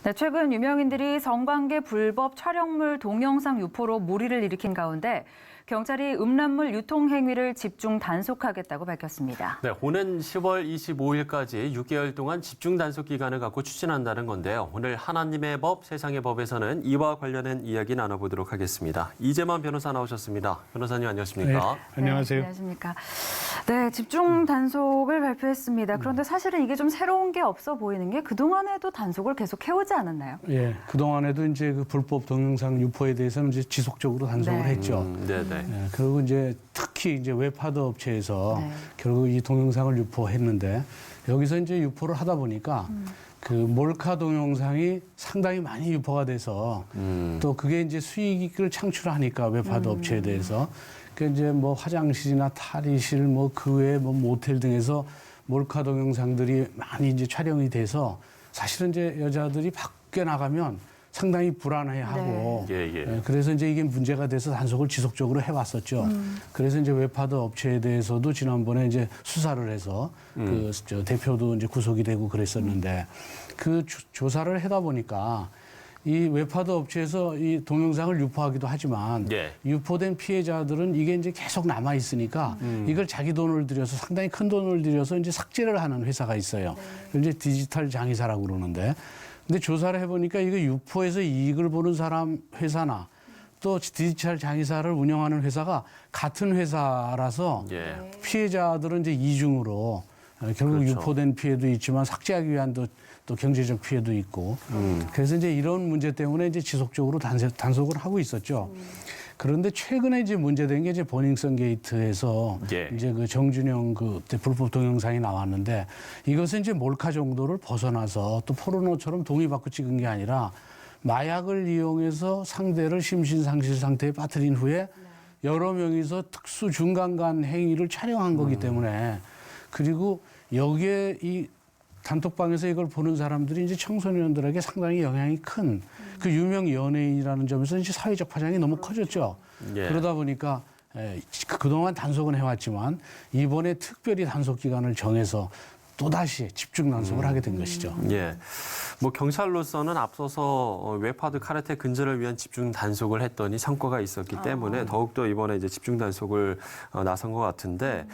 네, 최근 유명인들이 성관계 불법 촬영물 동영상 유포로 물의를 일으킨 가운데 경찰이 음란물 유통 행위를 집중 단속하겠다고 밝혔습니다. 네, 오는 10월 25일까지 6개월 동안 집중 단속 기간을 갖고 추진한다는 건데요. 오늘 하나님의 법, 세상의 법에서는 이와 관련된 이야기 나눠보도록 하겠습니다. 이재만 변호사 나오셨습니다. 변호사님 안녕하십니까? 네, 안녕하세요. 네, 안녕하십니까? 네, 집중 단속을 발표했습니다. 그런데 사실은 이게 좀 새로운 게 없어 보이는 게 그동안에도 단속을 계속 해오지 않았나요? 예, 그동안에도 이제 그 불법 동영상 유포에 대해서는 이제 지속적으로 단속을 네. 했죠. 네네. 예, 그리고 이제 특히 이제 웹하드 업체에서 네. 결국 이 동영상을 유포했는데 여기서 이제 유포를 하다 보니까 그 몰카 동영상이 상당히 많이 유포가 돼서 또 그게 이제 수익을 창출하니까 웹하드 업체에 대해서 그 이제 뭐 화장실이나 탈의실 뭐 그 외에 뭐 모텔 등에서 몰카 동영상들이 많이 이제 촬영이 돼서 사실은 이제 여자들이 밖에 나가면 상당히 불안해하고 예. 그래서 이제 이게 문제가 돼서 단속을 지속적으로 해왔었죠. 그래서 이제 웹하드 업체에 대해서도 지난번에 이제 수사를 해서 그 저 대표도 이제 구속이 되고 그랬었는데 그 조사를 하다 보니까 이 웹하드 업체에서 이 동영상을 유포하기도 하지만 예. 유포된 피해자들은 이게 이제 계속 남아 있으니까 이걸 자기 돈을 들여서 상당히 큰 돈을 들여서 이제 삭제를 하는 회사가 있어요. 이제 디지털 장의사라고 그러는데. 근데 조사를 해보니까 이거 유포해서 이익을 보는 사람 회사나 또 디지털 장의사를 운영하는 회사가 같은 회사라서 예. 피해자들은 이제 이중으로 결국 그렇죠. 유포된 피해도 있지만 삭제하기 위한 또 경제적 피해도 있고 그래서 이제 이런 문제 때문에 이제 지속적으로 단속을 하고 있었죠. 그런데 최근에 이제 문제된 게 이제 버닝썬 게이트에서 예. 이제 그 정준영 그 불법 동영상이 나왔는데 이것은 이제 몰카 정도를 벗어나서 또 포르노처럼 동의받고 찍은 게 아니라 마약을 이용해서 상대를 심신상실 상태에 빠뜨린 후에 여러 명이서 특수 중간간 행위를 촬영한 거기 때문에 그리고 여기에 이 단톡방에서 이걸 보는 사람들이 이제 청소년들에게 상당히 영향이 큰 그 유명 연예인이라는 점에서 이제 사회적 파장이 너무 커졌죠. 예. 그러다 보니까 그동안 단속은 해왔지만 이번에 특별히 단속 기간을 정해서 또다시 집중 단속을 하게 된 것이죠. 예. 뭐 경찰로서는 앞서서 웹하드 카르텔 근절을 위한 집중 단속을 했더니 성과가 있었기 때문에 더욱더 이번에 이제 집중 단속을 나선 것 같은데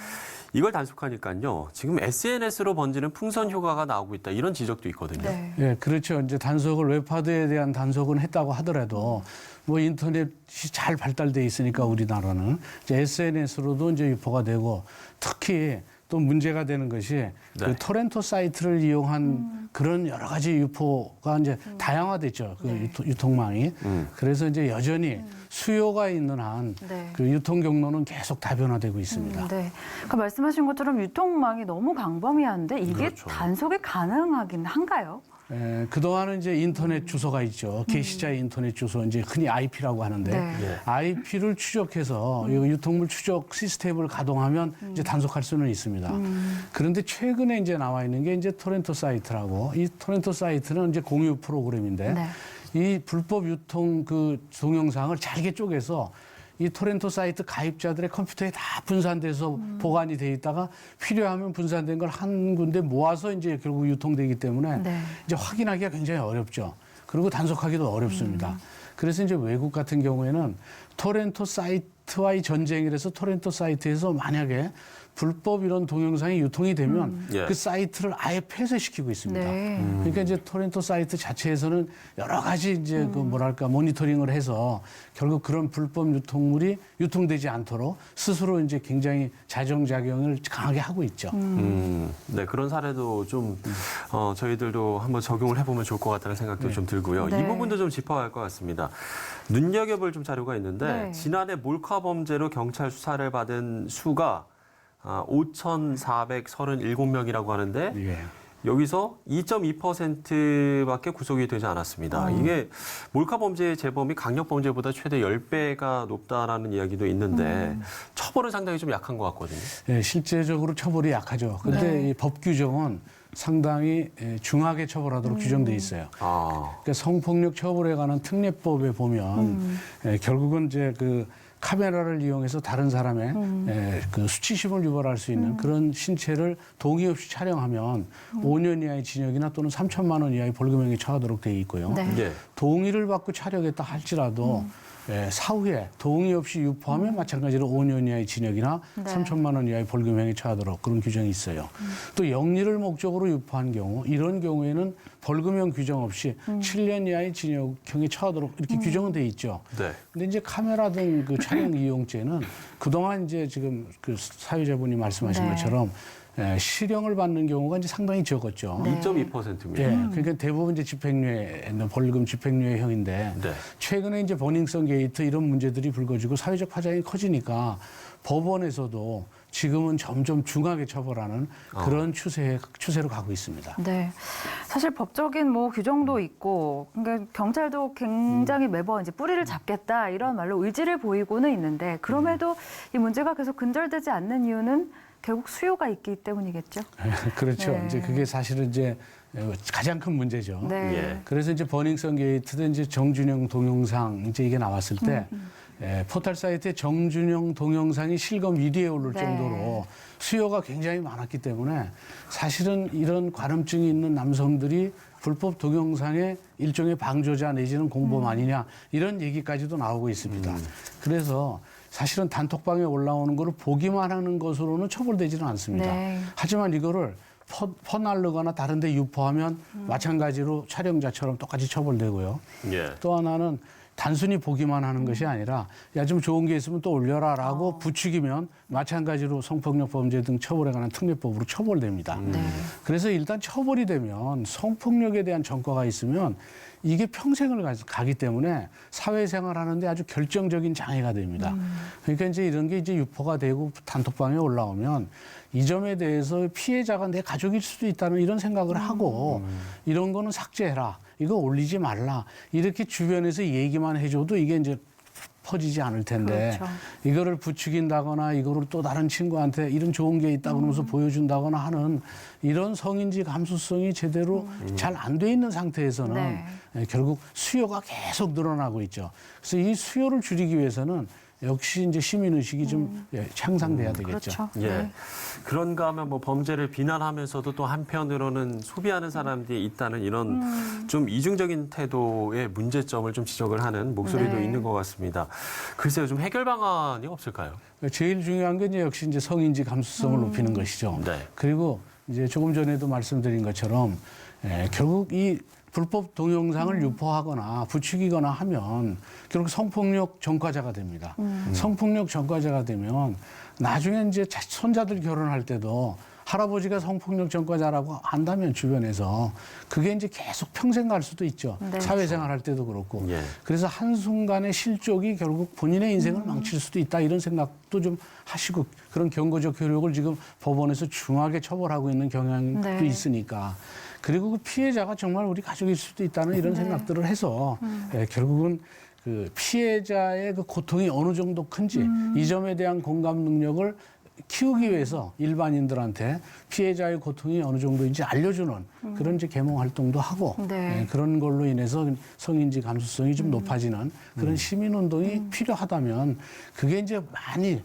이걸 단속하니까요. 지금 SNS로 번지는 풍선 효과가 나오고 있다. 이런 지적도 있거든요. 네. 예, 그렇죠. 이제 단속을 웹하드에 대한 단속은 했다고 하더라도 뭐 인터넷이 잘 발달돼 있으니까 우리나라는 이제 SNS로도 이제 유포가 되고 특히 또 문제가 되는 것이 그 토렌토 사이트를 이용한 그런 여러 가지 유포가 이제 다양화됐죠. 그 유통망이. 그래서 이제 여전히 수요가 있는 한 그 유통 경로는 계속 다변화되고 있습니다. 네. 그러니까 말씀하신 것처럼 유통망이 너무 광범위한데 이게 그렇죠. 단속이 가능하긴 한가요? 그동안은 이제 인터넷 주소가 있죠. 게시자의 인터넷 주소, 이제 흔히 IP라고 하는데 네. IP를 추적해서 이 유통물 추적 시스템을 가동하면 이제 단속할 수는 있습니다. 그런데 최근에 이제 나와 있는 게 이제 토렌토 사이트라고 이 토렌토 사이트는 이제 공유 프로그램인데 네. 이 불법 유통 그 동영상을 잘게 쪼개서 이 토렌토 사이트 가입자들의 컴퓨터에 다 분산돼서 보관이 돼 있다가 필요하면 분산된 걸 한 군데 모아서 이제 결국 유통되기 때문에 이제 확인하기가 굉장히 어렵죠. 그리고 단속하기도 어렵습니다. 그래서 이제 외국 같은 경우에는 토렌토 사이트와의 전쟁이라서 토렌토 사이트에서 만약에 불법 이런 동영상이 유통이 되면 예. 그 사이트를 아예 폐쇄시키고 있습니다. 네. 그러니까 이제 토렌토 사이트 자체에서는 여러 가지 이제 그 뭐랄까 모니터링을 해서 결국 그런 불법 유통물이 유통되지 않도록 스스로 이제 굉장히 자정작용을 강하게 하고 있죠. 네, 그런 사례도 좀 저희들도 한번 적용을 해보면 좋을 것 같다는 생각도 좀 들고요. 네. 이 부분도 좀 짚어야 할 것 같습니다. 눈여겨볼 좀 자료가 있는데 네. 지난해 몰카 범죄로 경찰 수사를 받은 수가 5,437명이라고 하는데 예. 여기서 2.2%밖에 구속이 되지 않았습니다. 이게 몰카 범죄의 재범이 강력 범죄보다 최대 10배가 높다라는 이야기도 있는데 처벌은 상당히 좀 약한 것 같거든요. 예, 실제적으로 처벌이 약하죠. 그런데 이 법 규정은 상당히 중하게 처벌하도록 규정돼 있어요. 그러니까 성폭력 처벌에 관한 특례법에 보면 결국은 이제 그 카메라를 이용해서 다른 사람의 그 수치심을 유발할 수 있는 그런 신체를 동의 없이 촬영하면 5년 이하의 징역이나 또는 3천만 원 이하의 벌금형에 처하도록 되어 있고요. 네. 예. 동의를 받고 촬영했다 할지라도 사후에 동의 없이 유포하면 마찬가지로 5년 이하의 징역이나 네. 3천만 원 이하의 벌금형에 처하도록 그런 규정이 있어요. 또 영리를 목적으로 유포한 경우 이런 경우에는 벌금형 규정 없이 7년 이하의 징역형에 처하도록 이렇게 규정은 돼 있죠. 네. 근데 이제 카메라 등 그 촬영 이용죄는 그동안 이제 지금 그 사회자분이 말씀하신 네. 것처럼 실형을 받는 경우가 이제 상당히 적었죠. 네. 2.2%입니다. 예, 그러니까 대부분 이제 집행유예, 벌금 집행유예형인데 네. 최근에 이제 버닝썬 게이트 이런 문제들이 불거지고 사회적 파장이 커지니까 법원에서도 지금은 점점 중하게 처벌하는 그런 추세로 가고 있습니다. 네. 사실 법적인 뭐 규정도 있고, 그러니까 경찰도 굉장히 매번 이제 뿌리를 잡겠다 이런 말로 의지를 보이고는 있는데, 그럼에도 이 문제가 계속 근절되지 않는 이유는 결국 수요가 있기 때문이겠죠. 그렇죠. 네. 이제 그게 사실은 이제 가장 큰 문제죠. 네. 예. 그래서 이제 버닝썬 게이트도 이제 정준영 동영상 이제 이게 나왔을 때 포털 사이트에 정준영 동영상이 실검 1위에 오를 네. 정도로 수요가 굉장히 많았기 때문에 사실은 이런 관음증이 있는 남성들이 불법 동영상의 일종의 방조자 내지는 공범 아니냐 이런 얘기까지도 나오고 있습니다. 그래서 사실은 단톡방에 올라오는 거를 보기만 하는 것으로는 처벌되지는 않습니다. 네. 하지만 이거를 퍼날르거나 다른 데 유포하면 마찬가지로 촬영자처럼 똑같이 처벌되고요. 예. 또 하나는 단순히 보기만 하는 것이 아니라 야, 좀 좋은 게 있으면 또 올려라라고 부추기면 마찬가지로 성폭력 범죄 등 처벌에 관한 특례법으로 처벌됩니다. 네. 그래서 일단 처벌이 되면 성폭력에 대한 전과가 있으면 이게 평생을 가기 때문에 사회생활 하는데 아주 결정적인 장애가 됩니다. 그러니까 이제 이런 게 이제 유포가 되고 단톡방에 올라오면 이 점에 대해서 피해자가 내 가족일 수도 있다는 이런 생각을 하고 이런 거는 삭제해라. 이거 올리지 말라. 이렇게 주변에서 얘기만 해줘도 이게 이제 퍼지지 않을 텐데 그렇죠. 이거를 부추긴다거나 이거를 또 다른 친구한테 이런 좋은 게 있다 그러면서 보여준다거나 하는 이런 성인지 감수성이 제대로 잘 안 돼 있는 상태에서는 네. 결국 수요가 계속 늘어나고 있죠. 그래서 이 수요를 줄이기 위해서는 역시 이제 시민의식이 좀 향상돼야 되겠죠. 그렇죠. 예. 네. 그런가 하면 뭐 범죄를 비난하면서도 또 한편으로는 소비하는 사람들이 있다는 이런 좀 이중적인 태도의 문제점을 좀 지적을 하는 목소리도 네. 있는 것 같습니다. 글쎄요, 좀 해결 방안이 없을까요? 제일 중요한 게 이제 역시 이제 성인지 감수성을 높이는 것이죠. 네. 그리고 이제 조금 전에도 말씀드린 것처럼 결국 이 불법 동영상을 유포하거나 부추기거나 하면 결국 성폭력 전과자가 됩니다. 성폭력 전과자가 되면 나중에 이제 손자들 결혼할 때도 할아버지가 성폭력 전과자라고 안다면 주변에서 그게 이제 계속 평생 갈 수도 있죠. 네. 사회생활 할 때도 그렇고. 예. 그래서 한순간의 실족이 결국 본인의 인생을 망칠 수도 있다 이런 생각도 좀 하시고 그런 경고적 효력을 지금 법원에서 중하게 처벌하고 있는 경향도 네. 있으니까 그리고 그 피해자가 정말 우리 가족일 수도 있다는 이런 생각들을 해서 결국은 그 피해자의 그 고통이 어느 정도 큰지 이 점에 대한 공감 능력을 키우기 위해서 일반인들한테 피해자의 고통이 어느 정도인지 알려주는 그런 이제 계몽 활동도 하고 네. 그런 걸로 인해서 성인지 감수성이 좀 높아지는 그런 시민 운동이 필요하다면 그게 이제 많이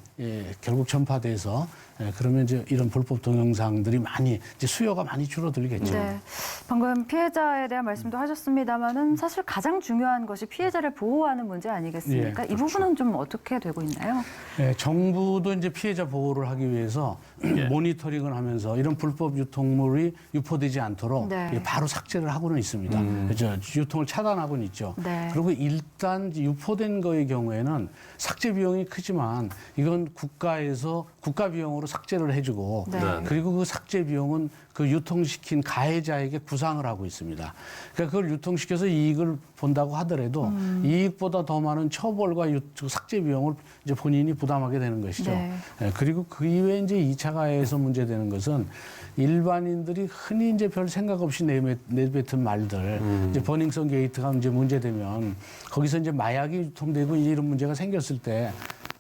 결국 전파돼서 그러면 이제 이런 불법 동영상들이 많이 이제 수요가 많이 줄어들겠죠. 네. 방금 피해자에 대한 말씀도 하셨습니다만은 사실 가장 중요한 것이 피해자를 보호하는 문제 아니겠습니까? 예, 이 부분은 좀 어떻게 되고 있나요? 정부도 이제 피해자 보호를 하기 위해서 모니터링을 하면서 이런 불법 유통물이 유포되지 않도록 네. 바로 삭제를 하고는 있습니다. 그래서 유통을 차단하고는 있죠. 네. 그리고 일단 유포된 거의 경우에는 삭제 비용이 크지만 이건 국가에서 국가 비용으로 삭제를 해주고 네. 그리고 그 삭제 비용은 그 유통시킨 가해자에게 구상을 하고 있습니다. 그러니까 그걸 유통시켜서 이익을 본다고 하더라도 이익보다 더 많은 처벌과 삭제 비용을 이제 본인이 부담하게 되는 것이죠. 네. 그리고 그 이외에 이제 2차 가해에서 문제되는 것은 일반인들이 흔히 이제 별 생각 없이 내뱉은 말들, 이제 버닝썬 게이트가 이제 문제되면 거기서 이제 마약이 유통되고 이런 문제가 생겼을 때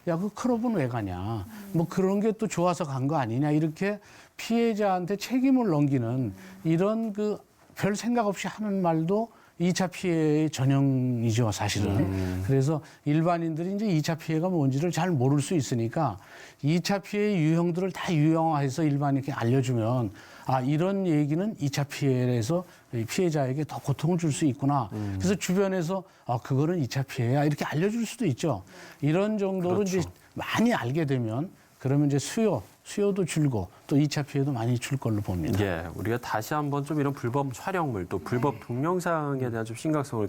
야, 그 클럽은 왜 가냐? 뭐 그런 게 또 좋아서 간 거 아니냐? 이렇게 피해자한테 책임을 넘기는 이런 그 별 생각 없이 하는 말도 2차 피해의 전형이죠, 사실은. 그래서 일반인들이 이제 2차 피해가 뭔지를 잘 모를 수 있으니까 2차 피해의 유형들을 다 유형화해서 일반인에게 알려주면 아, 이런 얘기는 2차 피해에서 피해자에게 더 고통을 줄 수 있구나. 그래서 주변에서 아, 그거는 2차 피해야 이렇게 알려줄 수도 있죠. 이런 정도로 그렇죠. 이제 많이 알게 되면 그러면 이제 수요도 줄고 또 2차 피해도 많이 줄 걸로 봅니다. 예, 우리가 다시 한번 좀 이런 불법 촬영물 또 불법 동영상에 대한 좀 심각성을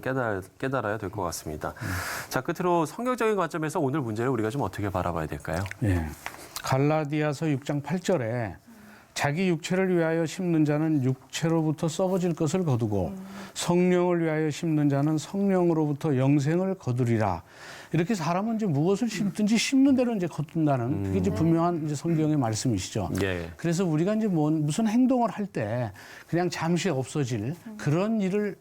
깨달아야 될 것 같습니다. 자, 끝으로 성경적인 관점에서 오늘 문제를 우리가 좀 어떻게 바라봐야 될까요? 예. 갈라디아서 6장 8절에 자기 육체를 위하여 심는 자는 육체로부터 썩어질 것을 거두고 성령을 위하여 심는 자는 성령으로부터 영생을 거두리라. 이렇게 사람은 이제 무엇을 심든지 심는 대로 이제 거둔다는 그게 이제 분명한 이제 성경의 말씀이시죠. 예. 그래서 우리가 이제 무슨 행동을 할 때 그냥 잠시 없어질 그런 일을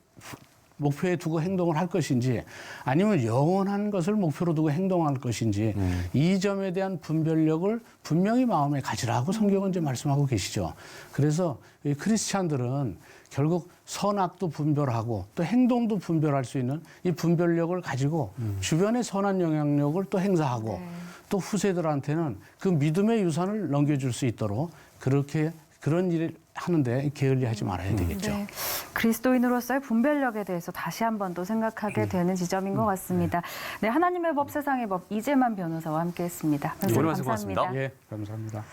목표에 두고 행동을 할 것인지 아니면 영원한 것을 목표로 두고 행동할 것인지 이 점에 대한 분별력을 분명히 마음에 가지라고 성경은 이제 말씀하고 계시죠. 그래서 이 크리스찬들은 결국 선악도 분별하고 또 행동도 분별할 수 있는 이 분별력을 가지고 주변의 선한 영향력을 또 행사하고 또 후세들한테는 그 믿음의 유산을 넘겨줄 수 있도록 그런 일을 하는데 게을리하지 말아야 되겠죠. 네. 그리스도인으로서의 분별력에 대해서 다시 한 번 또 생각하게 되는 지점인 것 같습니다. 네, 하나님의 법, 세상의 법, 이재만 변호사와 함께했습니다. 오늘 말씀 감사합니다. 고맙습니다. 예, 감사합니다.